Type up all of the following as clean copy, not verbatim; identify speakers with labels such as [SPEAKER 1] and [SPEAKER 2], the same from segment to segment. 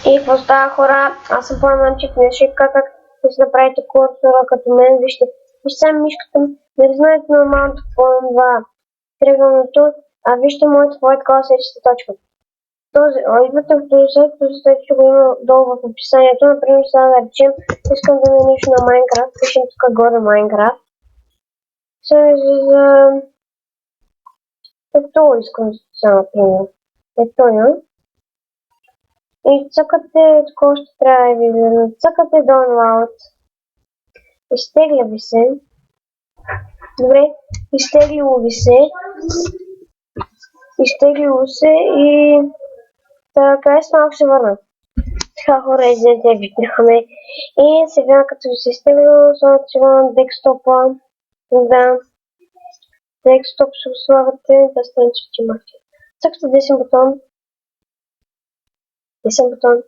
[SPEAKER 1] И какво става, хора? Аз съм Пламенчик, днес ще как да си направите курсора като мен. Вижте сега мишката ми. Не знаете нормалното това триъгълното, а вижте моята такова сечета точка. Идвате в този сайт, ще го има долу в описанието. Например, сега да речем, искам да ме нещо на Майнкрафт, пишем тук горе Майнкрафт. Сега за... Ето искам сега, например. Ето я. И цъкате, такова ще трябва да ви видно. Цъкате download. Изтегля ви се. Добре, изтеглило ви се. Изтеглило се и... Така, малко ще върна. Така, хора, извинете, викнахме. И сега, като ви се изтеглило, слагате го на декстопа. Да. Декстоп ще го слагате да стане четимахте. Цъкате десен бутон. Десен бутон.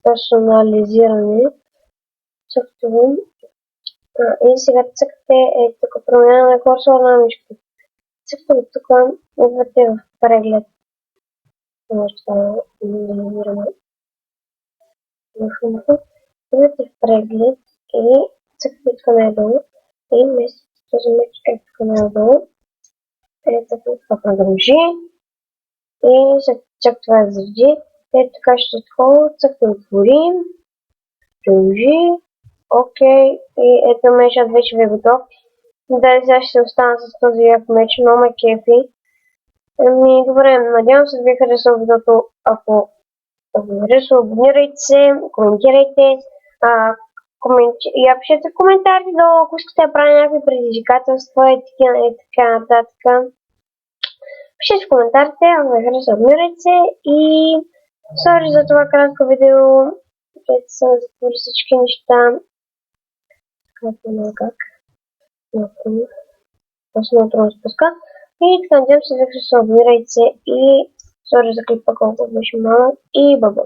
[SPEAKER 1] Персонализиране. Цъкате го. И сега цъкате тук промяна на курсора на мишката. Цъкате го тук, идвате в преглед. Може да намираме в филмата. Идвате в преглед и цъкате тук най-долу. И вместо този меч тук най-долу. Това продължи. И чак това е завжди. Така ще такова, цъкате отворим. Продължи. Окей. И ето мечът вече ви е готов. Да, сега ще се остана с този як меч, но ме кефи. Добре, надявам се да ви е харесало видеото. Ако ви харесало, абонирайте се, коментирайте. И пишете в коментарите долу, ако искате да правя някакви предизвикателства и така нататък. Пишете в коментарите, ако ви харесало, абонирайте се и сори за това кратко видео. Ще се затвори всички неща. Как? Много трудно спуска. И така, надявам се да се абонирайте и сори за клипа колко беше малък и баба.